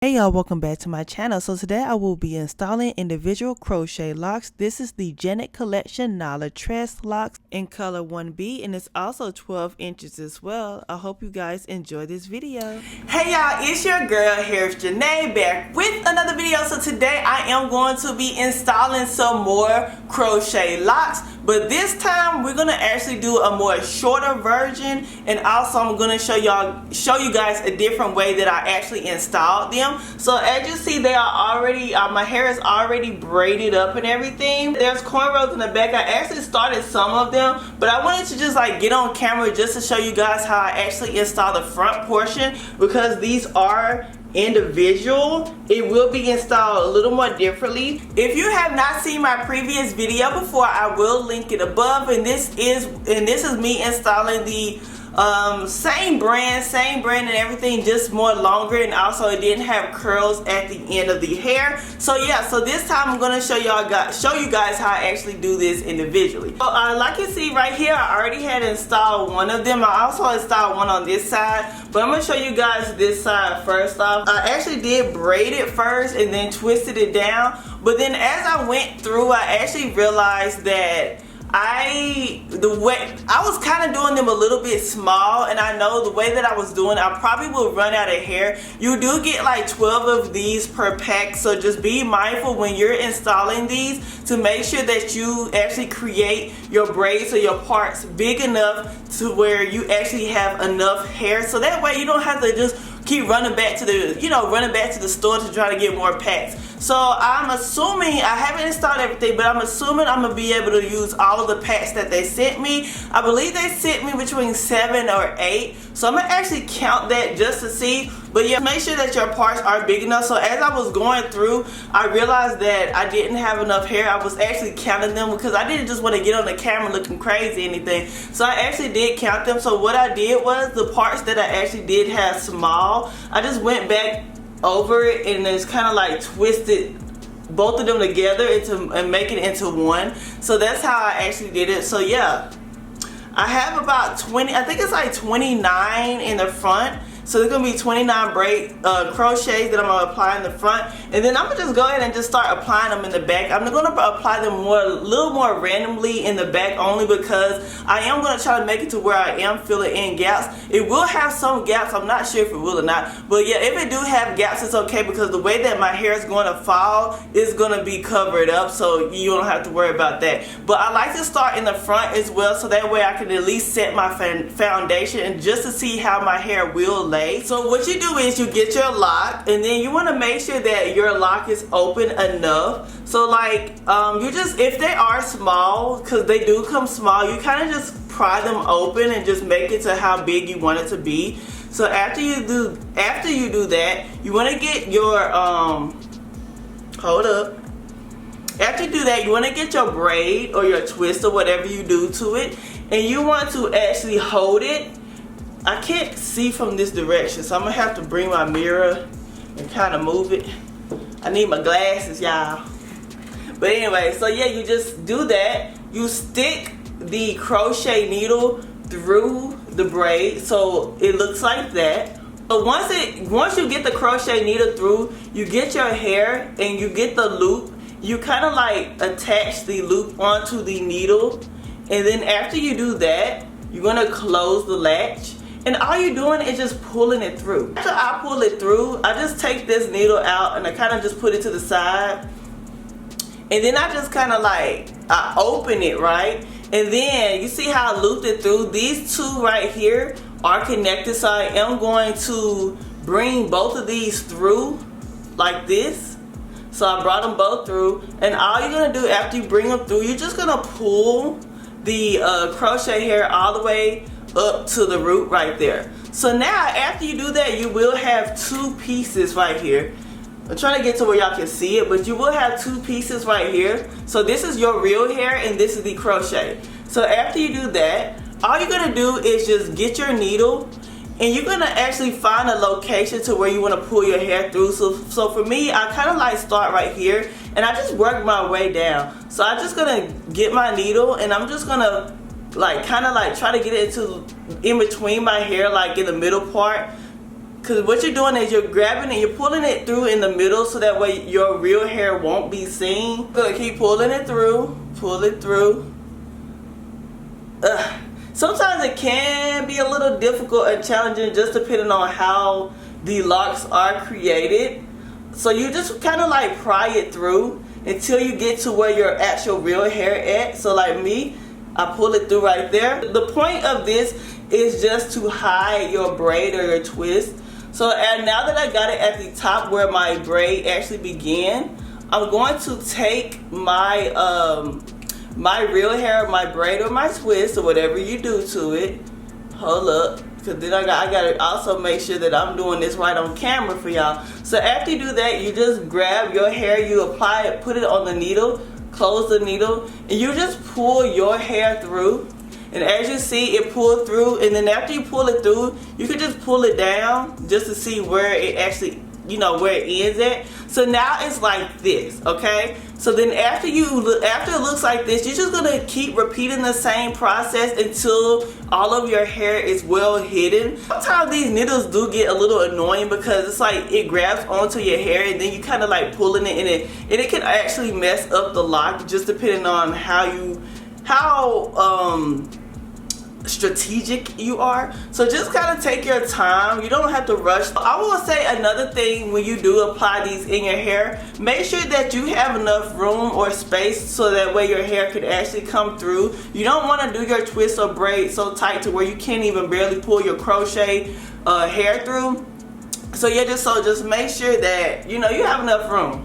Hey y'all, welcome back to my channel. So today I will be installing individual crochet locks. This is the Janae collection Nala Tress locks in color 1B, and it's also 12 inches as well. I hope you guys enjoy this video. Hey y'all, it's your girl here, Janae, back with another video. So today I am going to be installing some more crochet locks, but this time we're gonna actually do a more shorter version, and also I'm gonna show you guys a different way that I actually installed them. So as you see, they are already my hair is already braided up and everything. There's cornrows in the back. I actually started some of them, but I wanted to just like get on camera just to show you guys how I actually install the front portion, because these are individual. It will be installed a little more differently. If you have not seen my previous video before, I will link it above, and this is me installing the same brand and everything, just more longer, and also it didn't have curls at the end of the hair. So yeah, so this time I'm gonna show you guys how I actually do this individually. So, like you see right here, I already had installed one of them. I also installed one on this side, but I'm gonna show you guys this side first off. I actually did braid it first and then twisted it down, but then as I went through, I actually realized that I was kind of doing them a little bit small, and I know the way that I was doing, I probably will run out of hair. You do get like 12 of these per pack, so just be mindful when you're installing these to make sure that you actually create your braids or your parts big enough to where you actually have enough hair, so that way you don't have to just keep running back to the store to try to get more packs. So I'm assuming, I haven't installed everything, but I'm assuming I'm gonna be able to use all of the packs that they sent me. I believe they sent me between 7 or 8, so I'm gonna actually count that just to see. But yeah, make sure that your parts are big enough. So as I was going through, I realized that I didn't have enough hair. I was actually counting them because I didn't just want to get on the camera looking crazy or anything. So I actually did count them. So what I did was, the parts that I actually did have small, I just went back over it and it's kind of like twisted both of them together and make it into one. So that's how I actually did it. So yeah, I have about 20, I think it's like 29 in the front. So there's gonna be 29 crochets that I'm gonna apply in the front, and then I'm gonna just go ahead and just start applying them in the back. I'm gonna apply them a little more randomly in the back, only because I am gonna try to make it to where I am filling in gaps. It will have some gaps. I'm not sure if it will or not, but yeah, if it do have gaps, it's okay, because the way that my hair is going to fall is gonna be covered up, so you don't have to worry about that. But I like to start in the front as well, so that way I can at least set my foundation and just to see how my hair will lay. So what you do is you get your lock, and then you want to make sure that your lock is open enough. So like you just, if they are small, because they do come small, you kind of just pry them open and just make it to how big you want it to be. So after you do that, you want to get your after you do that, you want to get your braid or your twist or whatever you do to it, and you want to actually hold it. I can't see from this direction, so I'm gonna have to bring my mirror and kind of move it. I need my glasses, y'all. But anyway, so yeah, you just do that. You stick the crochet needle through the braid, so it looks like that. But once you get the crochet needle through, you get your hair and you get the loop. You kind of like attach the loop onto the needle, and then after you do that, you're gonna close the latch. And all you're doing is just pulling it through. After I pull it through, I just take this needle out and I kind of just put it to the side. And then I just kind of like, I open it, right? And then you see how I looped it through? These two right here are connected, so I am going to bring both of these through like this. So I brought them both through, and all you're gonna do after you bring them through, you're just gonna pull the crochet hair all the way up to the root right there. So now after you do that, you will have two pieces right here. I'm trying to get to where y'all can see it, but you will have two pieces right here. So this is your real hair and this is the crochet. So after you do that, all you're gonna do is just get your needle, and you're gonna actually find a location to where you want to pull your hair through. So for me, I kind of like start right here and I just work my way down. So I'm just gonna get my needle and I'm just gonna like kind of like try to get it in between my hair, like in the middle part, Because what you're doing is you're grabbing it, you're pulling it through in the middle so that way your real hair won't be seen. So keep pulling it through, pull it through. Sometimes it can be a little difficult and challenging just depending on how the locks are created. So you just kind of like pry it through until you get to where your actual real hair at. So like me, I pull it through right there. The point of this is just to hide your braid or your twist. So and now that I got it at the top where my braid actually began, I'm going to take my my real hair, my braid or my twist or whatever you do to it. Hold up, because then I gotta also make sure that I'm doing this right on camera for y'all. So after you do that, you just grab your hair, you apply it, put it on the needle, close the needle, and you just pull your hair through. And as you see, it pulled through, and then after you pull it through, you can just pull it down just to see where it actually, you know, where it ends at. So now it's like this, okay? So then after it looks like this, you're just gonna keep repeating the same process until all of your hair is well hidden. Sometimes these needles do get a little annoying because it's like it grabs onto your hair and then you kind of like pulling it in it, and it can actually mess up the lock just depending on how strategic you are. So just kind of take your time. You don't have to rush. I will say another thing when you do apply these in your hair, make sure that you have enough room or space so that way your hair could actually come through. You don't want to do your twist or braid so tight to where you can't even barely pull your crochet hair through. So yeah, just make sure that you know you have enough room.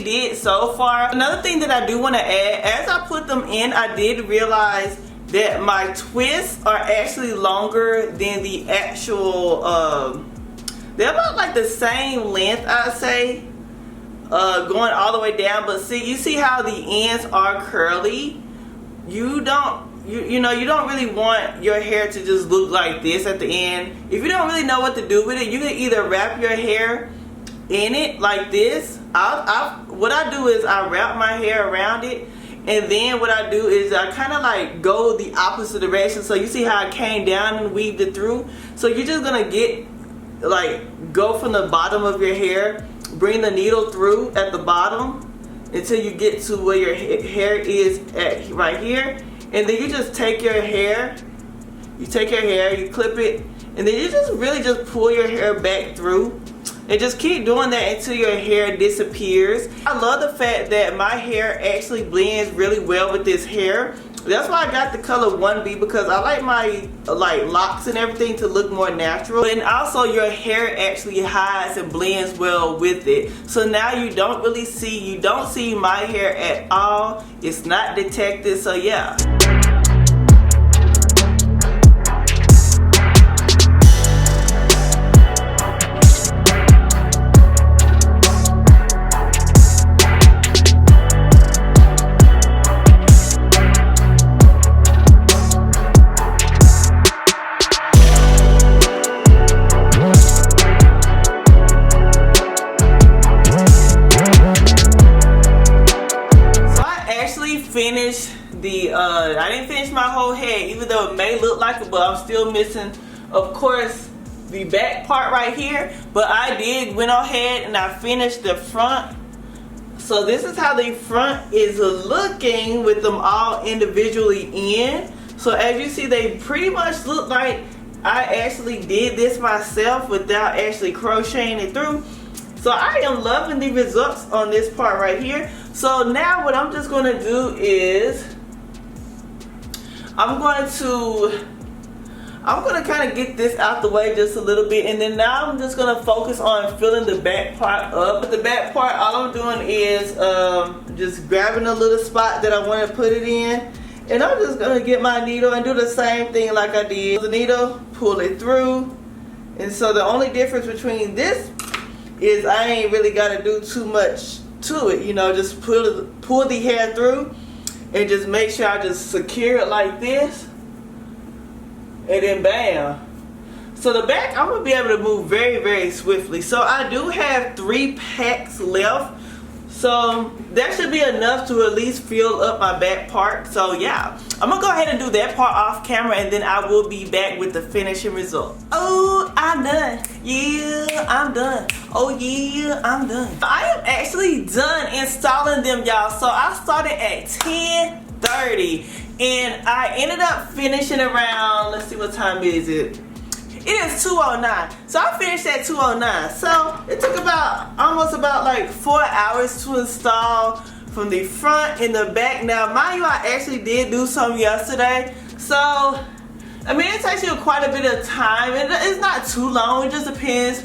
Did so far. Another thing that I do want to add, as I put them in, I did realize that my twists are actually longer than the actual they're about like the same length, I'd say, going all the way down. But see, you see how the ends are curly. You don't really want your hair to just look like this at the end. If you don't really know what to do with it, you can either wrap your hair in it like this. What I do is I wrap my hair around it, and then what I do is I kind of like go the opposite direction. So you see how I came down and weaved it through. So you're just gonna go from the bottom of your hair, bring the needle through at the bottom until you get to where your hair is at right here, and then you just take your hair, you clip it, and then you just really just pull your hair back through. And just keep doing that until your hair disappears. I love the fact that my hair actually blends really well with this hair. That's why I got the color 1B, because I like my locks and everything to look more natural. And also your hair actually hides and blends well with it. So now you don't see my hair at all. It's not detected, so yeah. I didn't finish my whole head, even though it may look like it, but I'm still missing, of course, the back part right here. But I went ahead and I finished the front. So this is how the front is looking with them all individually in. So as you see, they pretty much look like I actually did this myself without actually crocheting it through. So I am loving the results on this part right here. So now what I'm just going to do is I'm going to kind of get this out the way just a little bit, and then now I'm just going to focus on filling the back part up. With the back part, all I'm doing is just grabbing a little spot that I want to put it in, and I'm just going to get my needle and do the same thing like I did. The needle, pull it through, and so the only difference between this is I ain't really got to do too much to it, you know, just pull the hair through. And just make sure I just secure it like this, and then bam. So the back, I'm gonna be able to move very, very swiftly. So I do have 3 packs left. So that should be enough to at least fill up my back part. So yeah, I'm gonna go ahead and do that part off camera, and then I will be back with the finishing result. Oh, I'm done. Yeah, I'm done. Oh yeah, I'm done. I am actually done installing them, y'all. So I started at 10:30 and I ended up finishing around, let's see, what time is it? It is 2:09. So I finished at 2:09. So it took almost about like 4 hours to install from the front and the back. Now, mind you, I actually did do some yesterday. So, I mean, it takes you quite a bit of time. It's not too long. It just depends,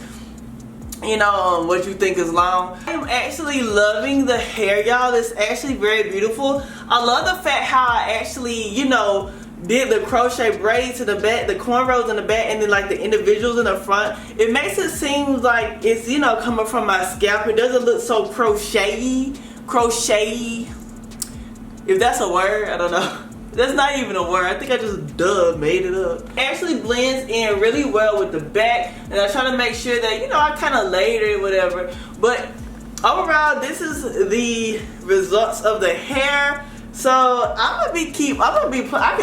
you know, on what you think is long. I'm actually loving the hair, y'all. It's actually very beautiful. I love the fact how I actually, you know, did the crochet braids to the back, the cornrows in the back, and then like the individuals in the front. It makes it seem like it's, you know, coming from my scalp. It doesn't look so crochet-y, if that's a word. I don't know. That's not even a word. I think I just made it up. It actually blends in really well with the back, and I try to make sure that, you know, I kind of layered it, whatever. But overall, this is the results of the hair. So I can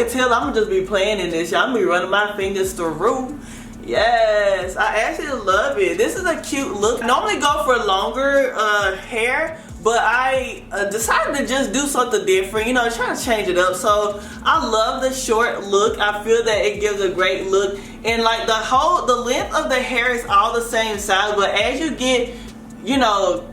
tell I'm gonna just be playing in this. Y'all, I'm gonna be running my fingers through. Yes, I actually love it. This is a cute look. I normally go for longer hair, but I decided to just do something different, you know, trying to change it up. So I love the short look. I feel that it gives a great look, and like the length of the hair is all the same size, but as you get, you know,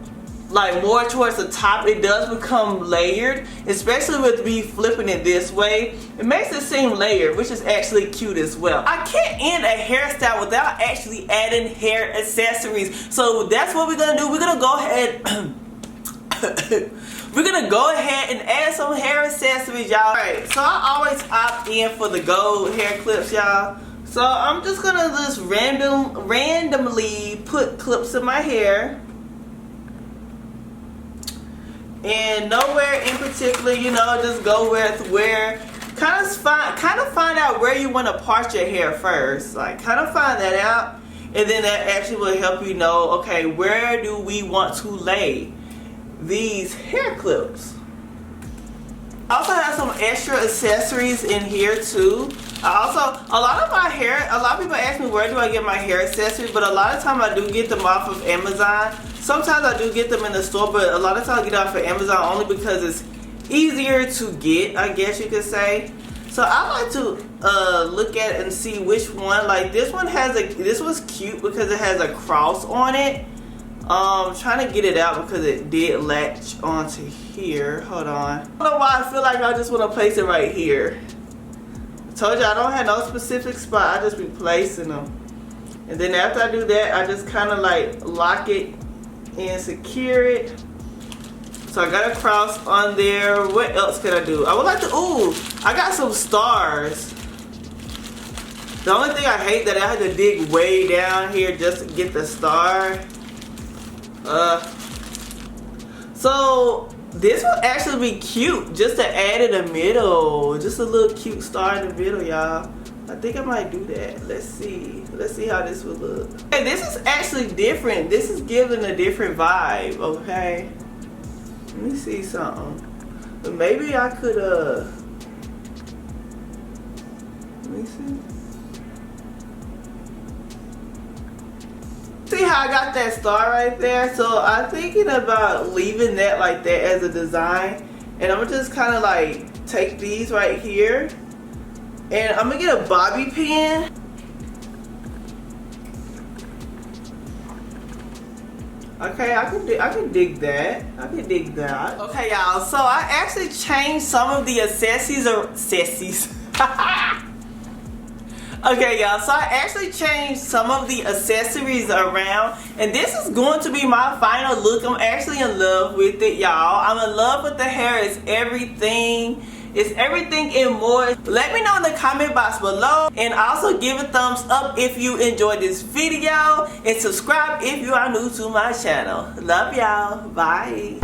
like more towards the top, it does become layered, especially with me flipping it this way. It makes it seem layered, which is actually cute as well. I can't end a hairstyle without actually adding hair accessories, so that's what we're gonna do. We're gonna go ahead we're gonna go ahead and add some hair accessories, y'all. Alright, so I always opt in for the gold hair clips, y'all. So I'm just gonna randomly put clips in my hair. And nowhere in particular, you know, just go with where, kind of find out where you want to part your hair first. Like, kind of find that out, and then that actually will help you know, okay, where do we want to lay these hair clips. I also have some extra accessories in here too. A lot of people ask me where do I get my hair accessories, but a lot of time I do get them off of Amazon. Sometimes I do get them in the store, but a lot of times I get off of Amazon only because it's easier to get, I guess you could say. So I like to look at it and see which one. Like this was cute because it has a cross on it. I'm trying to get it out because it did latch onto here. Hold on. I don't know why I feel like I just want to place it right here. I told you I don't have no specific spot. I just be placing them. And then after I do that, I just kind of like lock it and secure it. So I got a cross on there. What else can I do? I would like to, I got some stars. The only thing I hate that I had to dig way down here just to get the star. So this would actually be cute just to add in the middle. Just a little cute star in the middle, y'all. I think I might do that. Let's see how this would look. Hey, this is actually different. This is giving a different vibe, okay? Let me see something. But maybe I could, let me see. See how I got that star right there? So I'm thinking about leaving that like that as a design. And I'm gonna just kind of like take these right here. And I'm gonna get a bobby pin. Okay, I can dig that. I can dig that. Okay, y'all. So I actually changed some of the accessories. Okay, y'all. So I actually changed some of the accessories around, and this is going to be my final look. I'm actually in love with it, y'all. I'm in love with the hair. It's everything. It's everything and more. Let me know in the comment box below, and also give a thumbs up if you enjoyed this video, and subscribe if you are new to my channel. Love y'all. Bye.